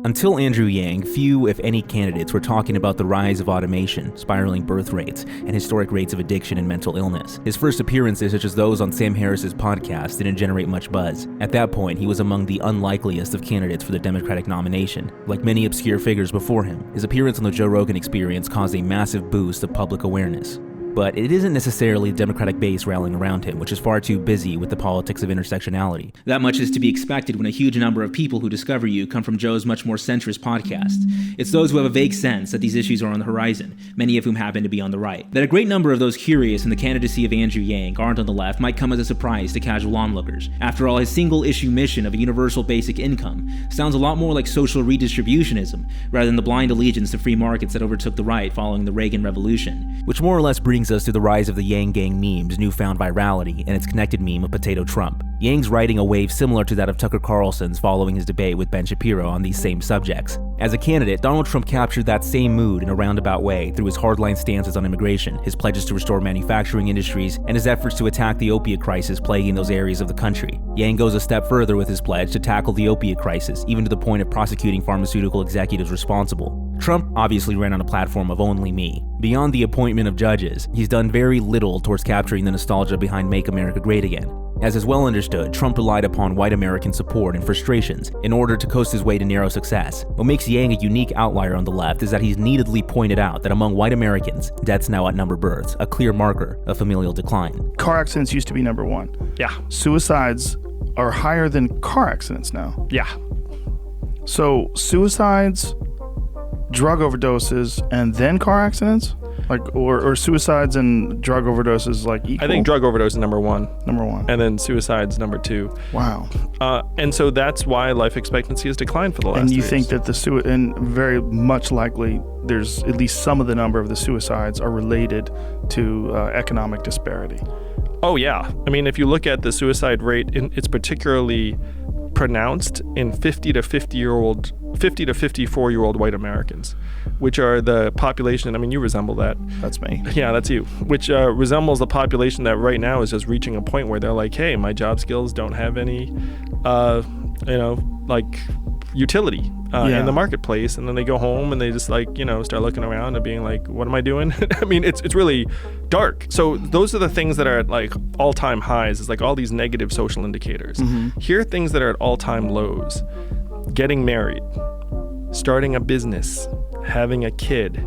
Until Andrew Yang, few, if any, candidates were talking about the rise of automation, spiraling birth rates, and historic rates of addiction and mental illness. His first appearances, such as those on Sam Harris's podcast, didn't generate much buzz. At that point, he was among the unlikeliest of candidates for the Democratic nomination. Like many obscure figures before him, his appearance on the Joe Rogan Experience caused a massive boost of public awareness. But it isn't necessarily the Democratic base rallying around him, which is far too busy with the politics of intersectionality. That much is to be expected when a huge number of people who discover you come from Joe's much more centrist podcast. It's those who have a vague sense that these issues are on the horizon, many of whom happen to be on the right. That a great number of those curious in the candidacy of Andrew Yang aren't on the left might come as a surprise to casual onlookers. After all, his single-issue mission of a universal basic income sounds a lot more like social redistributionism, rather than the blind allegiance to free markets that overtook the right following the Reagan Revolution. Which more or less brings us to the rise of the Yang Gang meme's newfound virality and its connected meme of Potato Trump. Yang's riding a wave similar to that of Tucker Carlson's following his debate with Ben Shapiro on these same subjects. As a candidate, Donald Trump captured that same mood in a roundabout way through his hardline stances on immigration, his pledges to restore manufacturing industries, and his efforts to attack the opiate crisis plaguing those areas of the country. Yang goes a step further with his pledge to tackle the opiate crisis, even to the point of prosecuting pharmaceutical executives responsible. Trump obviously ran on a platform of only me. Beyond the appointment of judges, he's done very little towards capturing the nostalgia behind Make America Great Again. As is well understood, Trump relied upon white American support and frustrations in order to coast his way to narrow success. What makes Yang a unique outlier on the left is that he's neededly pointed out that among white Americans, deaths now outnumber births, a clear marker of familial decline. Car accidents used to be number one. Yeah. Suicides are higher than car accidents now. Yeah. So suicides, drug overdoses, and then car accidents? Like, or suicides and drug overdoses like equal? I think drug overdose is number one. Number one. And then suicide's number two. Wow. And so that's why life expectancy has declined for the last 3 years. And you think that and very much likely there's at least some of the number of the suicides are related to economic disparity. Oh, yeah. I mean, if you look at the suicide rate, it's particularly pronounced in 50 to 54-year-old white Americans, which are the population. I mean, you resemble that. That's me. Yeah, that's you. Which resembles the population that right now is just reaching a point where they're like, hey, my job skills don't have any, utility in the marketplace. And then they go home and they just start looking around and being like, what am I doing? I mean, it's really dark. So those are the things that are at like all-time highs. It's like all these negative social indicators. Mm-hmm. Here are things that are at all-time lows. Getting married, starting a business, having a kid,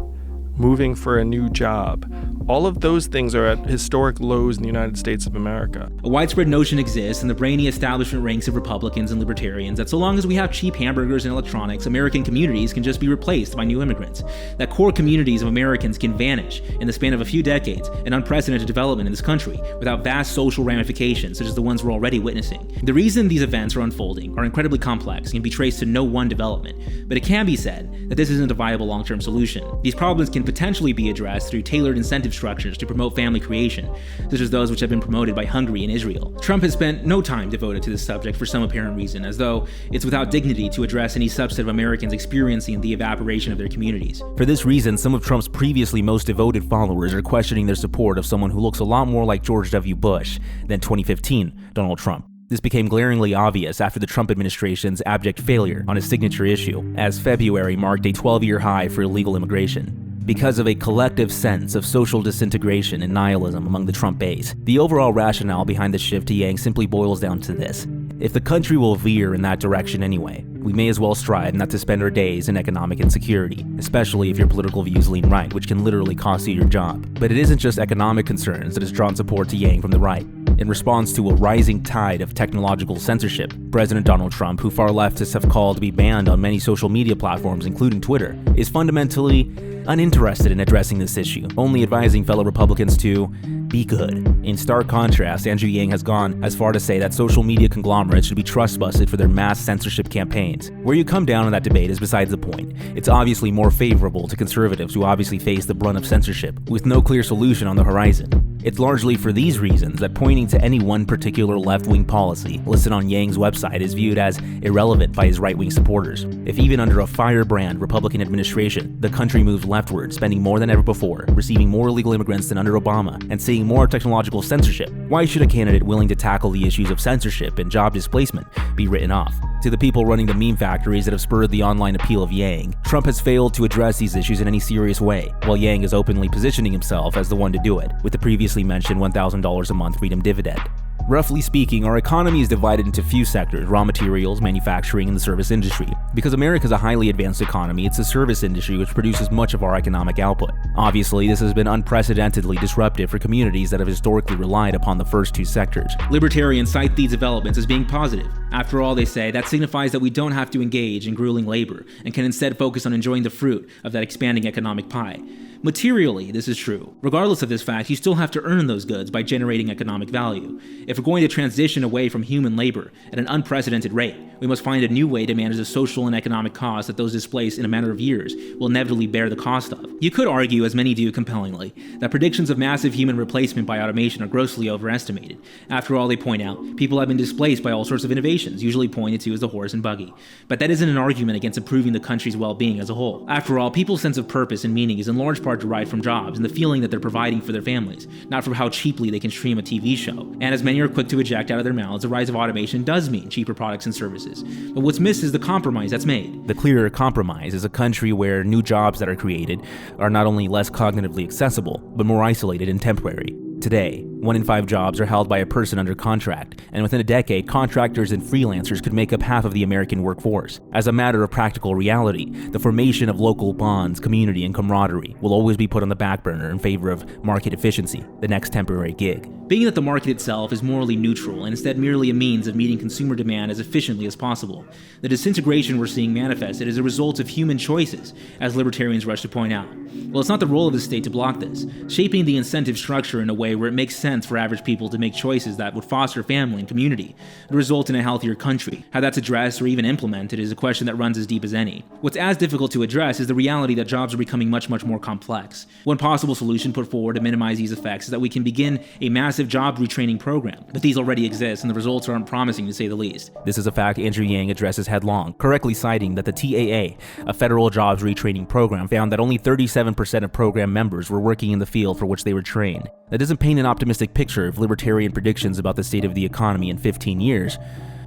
moving for a new job. All of those things are at historic lows in the United States of America. A widespread notion exists in the brainy establishment ranks of Republicans and Libertarians that so long as we have cheap hamburgers and electronics, American communities can just be replaced by new immigrants. That core communities of Americans can vanish in the span of a few decades, an unprecedented development in this country, without vast social ramifications such as the ones we're already witnessing. The reason these events are unfolding are incredibly complex and can be traced to no one development, but it can be said that this isn't a viable long-term solution. These problems can potentially be addressed through tailored incentive structures to promote family creation, such as those which have been promoted by Hungary and Israel. Trump has spent no time devoted to this subject for some apparent reason, as though it's without dignity to address any subset of Americans experiencing the evaporation of their communities. For this reason, some of Trump's previously most devoted followers are questioning their support of someone who looks a lot more like George W. Bush than 2015 Donald Trump. This became glaringly obvious after the Trump administration's abject failure on his signature issue, as February marked a 12-year high for illegal immigration. Because of a collective sense of social disintegration and nihilism among the Trump base, the overall rationale behind the shift to Yang simply boils down to this. If the country will veer in that direction anyway, we may as well strive not to spend our days in economic insecurity, especially if your political views lean right, which can literally cost you your job. But it isn't just economic concerns that has drawn support to Yang from the right. In response to a rising tide of technological censorship, President Donald Trump, who far leftists have called to be banned on many social media platforms, including Twitter, is fundamentally uninterested in addressing this issue, only advising fellow Republicans to be good. In stark contrast, Andrew Yang has gone as far to say that social media conglomerates should be trust-busted for their mass censorship campaigns. Where you come down on that debate is besides the point. It's obviously more favorable to conservatives who obviously face the brunt of censorship, with no clear solution on the horizon. It's largely for these reasons that pointing to any one particular left-wing policy listed on Yang's website is viewed as irrelevant by his right-wing supporters. If even under a firebrand Republican administration, the country moves leftward, spending more than ever before, receiving more illegal immigrants than under Obama, and seeing more technological censorship. Why should a candidate willing to tackle the issues of censorship and job displacement be written off? To the people running the meme factories that have spurred the online appeal of Yang, Trump has failed to address these issues in any serious way, while Yang is openly positioning himself as the one to do it, with the previously mentioned $1,000 a month freedom dividend. Roughly speaking, our economy is divided into few sectors: raw materials, manufacturing, and the service industry. Because America is a highly advanced economy, it's the service industry which produces much of our economic output. Obviously, this has been unprecedentedly disruptive for communities that have historically relied upon the first two sectors. Libertarians cite these developments as being positive. After all, they say, that signifies that we don't have to engage in grueling labor and can instead focus on enjoying the fruit of that expanding economic pie. Materially, this is true. Regardless of this fact, you still have to earn those goods by generating economic value. If we're going to transition away from human labor at an unprecedented rate, we must find a new way to manage the social and economic costs that those displaced in a matter of years will inevitably bear the cost of. You could argue, as many do compellingly, that predictions of massive human replacement by automation are grossly overestimated. After all, they point out, people have been displaced by all sorts of innovations, usually pointed to as the horse and buggy. But that isn't an argument against improving the country's well-being as a whole. After all, people's sense of purpose and meaning is in large part derived from jobs and the feeling that they're providing for their families, not from how cheaply they can stream a TV show. And as many are quick to eject out of their mouths, the rise of automation does mean cheaper products and services. But what's missed is the compromise that's made. The clearer compromise is a country where new jobs that are created are not only less cognitively accessible, but more isolated and temporary. Today, 1 in 5 jobs are held by a person under contract, and within a decade, contractors and freelancers could make up half of the American workforce. As a matter of practical reality, the formation of local bonds, community, and camaraderie will always be put on the back burner in favor of market efficiency, the next temporary gig. Being that the market itself is morally neutral and instead merely a means of meeting consumer demand as efficiently as possible, the disintegration we're seeing manifested is a result of human choices, as libertarians rush to point out. Well, it's not the role of the state to block this. Shaping the incentive structure in a way where it makes sense for average people to make choices that would foster family and community and result in a healthier country. How that's addressed or even implemented is a question that runs as deep as any. What's as difficult to address is the reality that jobs are becoming much more complex. One possible solution put forward to minimize these effects is that we can begin a massive job retraining program, but these already exist and the results aren't promising to say the least. This is a fact Andrew Yang addresses headlong, correctly citing that the TAA, a federal jobs retraining program, found that only 37% of program members were working in the field for which they were trained. That doesn't paint an optimistic picture if libertarian predictions about the state of the economy in 15 years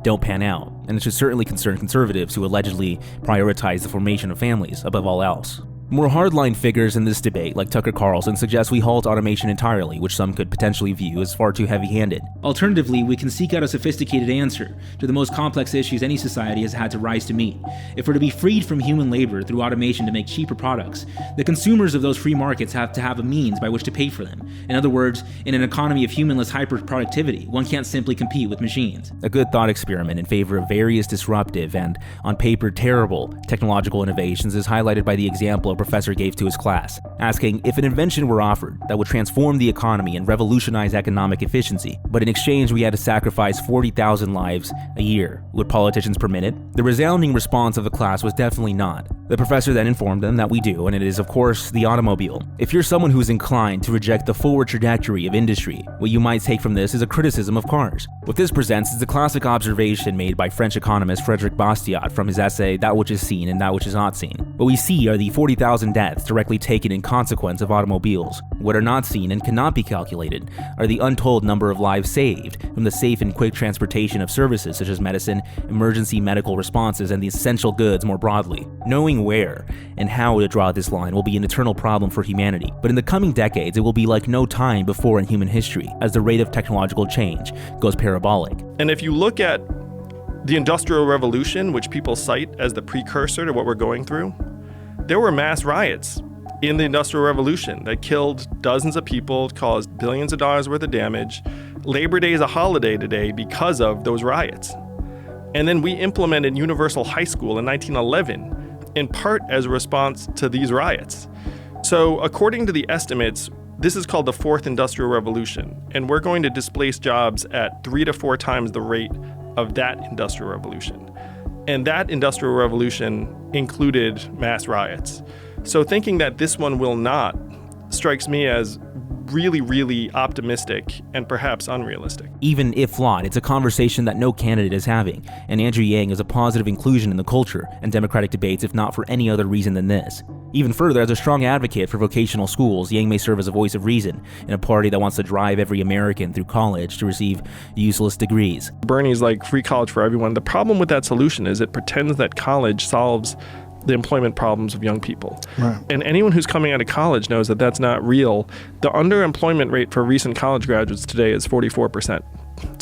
don't pan out, and it should certainly concern conservatives who allegedly prioritize the formation of families above all else. More hardline figures in this debate, like Tucker Carlson, suggest we halt automation entirely, which some could potentially view as far too heavy-handed. Alternatively, we can seek out a sophisticated answer to the most complex issues any society has had to rise to meet. If we're to be freed from human labor through automation to make cheaper products, the consumers of those free markets have to have a means by which to pay for them. In other words, in an economy of humanless hyper-productivity, one can't simply compete with machines. A good thought experiment in favor of various disruptive and, on paper, terrible technological innovations is highlighted by the example a professor gave to his class, asking if an invention were offered that would transform the economy and revolutionize economic efficiency, but in exchange we had to sacrifice 40,000 lives a year. Would politicians permit it? The resounding response of the class was definitely not. The professor then informed them that we do, and it is, of course, the automobile. If you're someone who's inclined to reject the forward trajectory of industry, what you might take from this is a criticism of cars. What this presents is a classic observation made by French economist Frédéric Bastiat from his essay That Which Is Seen and That Which Is Not Seen. What we see are the 40,000 deaths directly taken in consequence of automobiles. What are not seen and cannot be calculated are the untold number of lives saved from the safe and quick transportation of services such as medicine, emergency medical responses, and the essential goods more broadly. Knowing where and how to draw this line will be an eternal problem for humanity, but in the coming decades it will be like no time before in human history as the rate of technological change goes parabolic. And if you look at the Industrial Revolution, which people cite as the precursor to what we're going through, there were mass riots in the Industrial Revolution that killed dozens of people, caused billions of dollars worth of damage. Labor Day is a holiday today because of those riots. And then we implemented universal high school in 1911, in part as a response to these riots. So according to the estimates, this is called the Fourth Industrial Revolution, and we're going to displace jobs at 3 to 4 times the rate of that Industrial Revolution. And that Industrial Revolution included mass riots. So thinking that this one will not strikes me as really, really optimistic and perhaps unrealistic. Even if flawed, it's a conversation that no candidate is having, and Andrew Yang is a positive inclusion in the culture and democratic debates if not for any other reason than this. Even further, as a strong advocate for vocational schools, Yang may serve as a voice of reason in a party that wants to drive every American through college to receive useless degrees. Bernie's like free college for everyone. The problem with that solution is it pretends that college solves the employment problems of young people. Right. And anyone who's coming out of college knows that that's not real. The underemployment rate for recent college graduates today is 44%.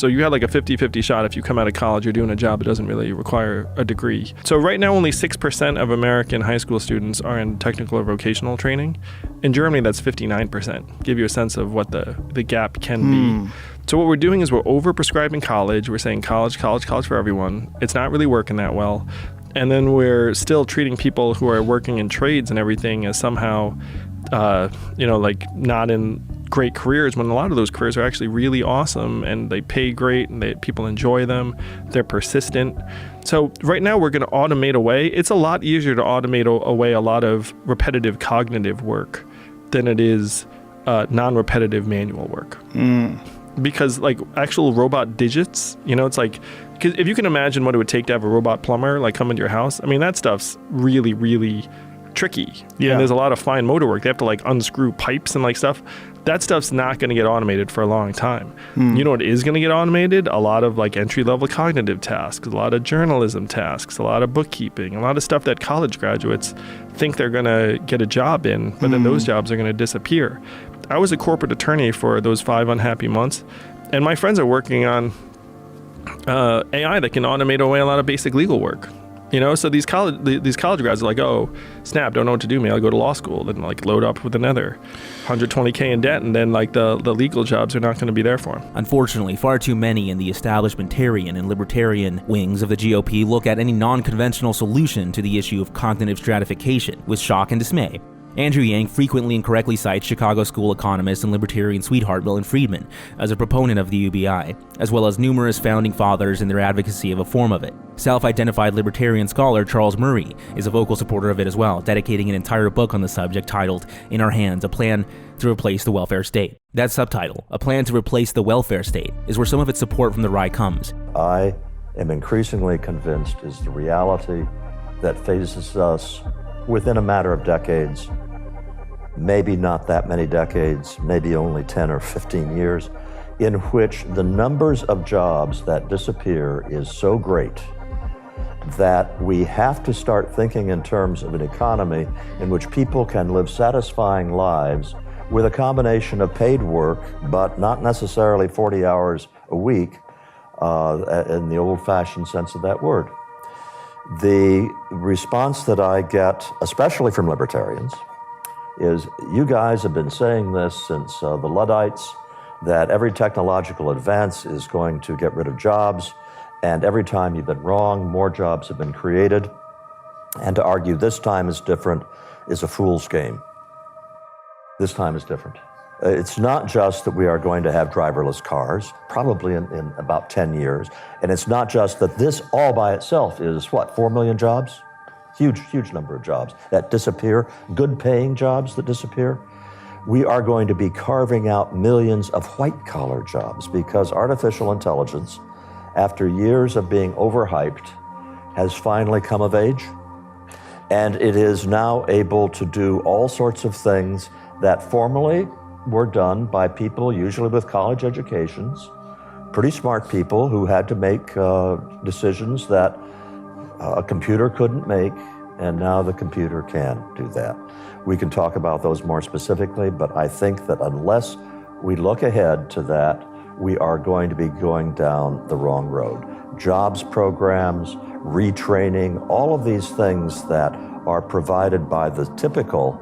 So you have like a 50-50 shot if you come out of college, you're doing a job that doesn't really require a degree. So right now, only 6% of American high school students are in technical or vocational training. In Germany, that's 59%. Give you a sense of what the gap can be. So what we're doing is we're over-prescribing college. We're saying college for everyone. It's not really working that well. And then we're still treating people who are working in trades and everything as somehow, like not in great careers, when a lot of those careers are actually really awesome and they pay great and people enjoy them. They're persistent. So right now we're going to automate away. It's a lot easier to automate away a lot of repetitive cognitive work than it is non-repetitive manual work. Because like actual robot digits, it's like, because if you can imagine what it would take to have a robot plumber like come into your house, I mean, that stuff's really, really tricky. Yeah. And there's a lot of fine motor work. They have to like unscrew pipes and like stuff. That stuff's not going to get automated for a long time. You know what is going to get automated? A lot of like entry-level cognitive tasks, a lot of journalism tasks, a lot of bookkeeping, a lot of stuff that college graduates think they're going to get a job in, but then those jobs are going to disappear. I was a corporate attorney for those 5 unhappy months, and my friends are working on AI that can automate away a lot of basic legal work. So these college grads are like, oh, snap, don't know what to do, man. I'll go to law school, then like load up with another $120K in debt, and then like the legal jobs are not going to be there for them. Unfortunately, far too many in the establishmentarian and libertarian wings of the GOP look at any non-conventional solution to the issue of cognitive stratification with shock and dismay. Andrew Yang frequently and correctly cites Chicago school economist and libertarian sweetheart Milton Friedman as a proponent of the UBI, as well as numerous founding fathers in their advocacy of a form of it. Self-identified libertarian scholar Charles Murray is a vocal supporter of it as well, dedicating an entire book on the subject titled In Our Hands, A Plan to Replace the Welfare State. That subtitle, A Plan to Replace the Welfare State, is where some of its support from the right comes. I am increasingly convinced is the reality that faces us within a matter of decades, maybe not that many decades, maybe only 10 or 15 years, in which the numbers of jobs that disappear is so great that we have to start thinking in terms of an economy in which people can live satisfying lives with a combination of paid work, but not necessarily 40 hours a week in the old-fashioned sense of that word. The response that I get, especially from libertarians, is you guys have been saying this since the Luddites, that every technological advance is going to get rid of jobs, and every time you've been wrong, more jobs have been created. And to argue this time is different is a fool's game. This time is different. It's not just that we are going to have driverless cars, probably in about 10 years. And it's not just that this all by itself is, 4 million jobs? Huge number of jobs that disappear, good paying jobs that disappear. We are going to be carving out millions of white-collar jobs because artificial intelligence, after years of being overhyped, has finally come of age. And it is now able to do all sorts of things that formerly were done by people usually with college educations, pretty smart people who had to make decisions that a computer couldn't make, and now the computer can do that. We can talk about those more specifically, but I think that unless we look ahead to that, we are going to be going down the wrong road. Jobs programs, retraining, all of these things that are provided by the typical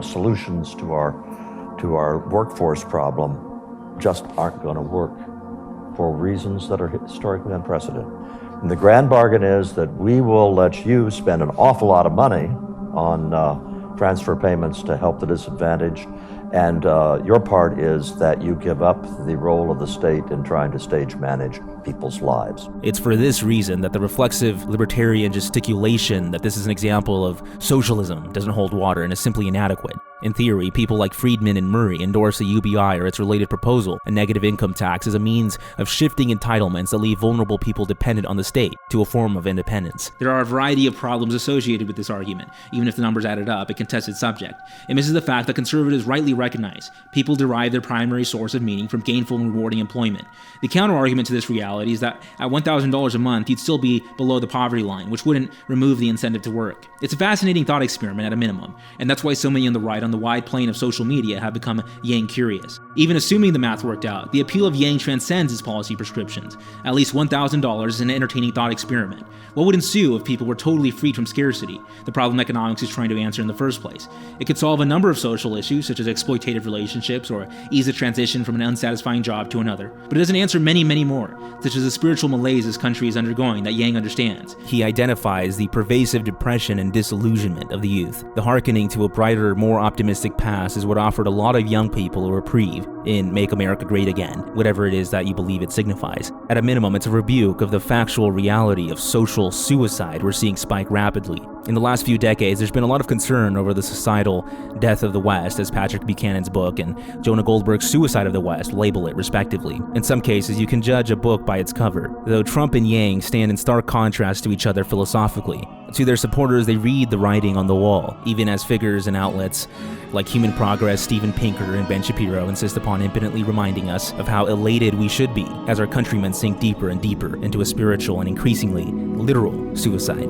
solutions to our workforce problem just aren't going to work for reasons that are historically unprecedented. And the grand bargain is that we will let you spend an awful lot of money on transfer payments to help the disadvantaged, and your part is that you give up the role of the state in trying to stage manage people's lives. It's for this reason that the reflexive libertarian gesticulation that this is an example of socialism doesn't hold water and is simply inadequate. In theory, people like Friedman and Murray endorse a UBI or its related proposal, a negative income tax, as a means of shifting entitlements that leave vulnerable people dependent on the state to a form of independence. There are a variety of problems associated with this argument, even if the numbers added up, a contested subject. It misses the fact that conservatives rightly recognize people derive their primary source of meaning from gainful and rewarding employment. The counter-argument to this reality is that at $1,000 a month, you'd still be below the poverty line, which wouldn't remove the incentive to work. It's a fascinating thought experiment at a minimum, and that's why so many on the right on the wide plane of social media have become Yang curious. Even assuming the math worked out, the appeal of Yang transcends its policy prescriptions. At least $1,000 is an entertaining thought experiment. What would ensue if people were totally freed from scarcity, the problem economics is trying to answer in the first place? It could solve a number of social issues, such as exploitative relationships, or ease the transition from an unsatisfying job to another. But it doesn't answer many, many more, such as the spiritual malaise this country is undergoing that Yang understands. He identifies the pervasive depression and disillusionment of the youth. The hearkening to a brighter, more optimistic past is what offered a lot of young people a reprieve in Make America Great Again, whatever it is that you believe it signifies. At a minimum, it's a rebuke of the factual reality of social suicide we're seeing spike rapidly. In the last few decades, there's been a lot of concern over the societal death of the West, as Patrick Buchanan's book and Jonah Goldberg's Suicide of the West label it respectively. In some cases, you can judge a book by its cover, though Trump and Yang stand in stark contrast to each other philosophically. To their supporters, they read the writing on the wall, even as figures and outlets like Human Progress, Steven Pinker, and Ben Shapiro insist upon impotently reminding us of how elated we should be as our countrymen sink deeper and deeper into a spiritual and increasingly literal suicide.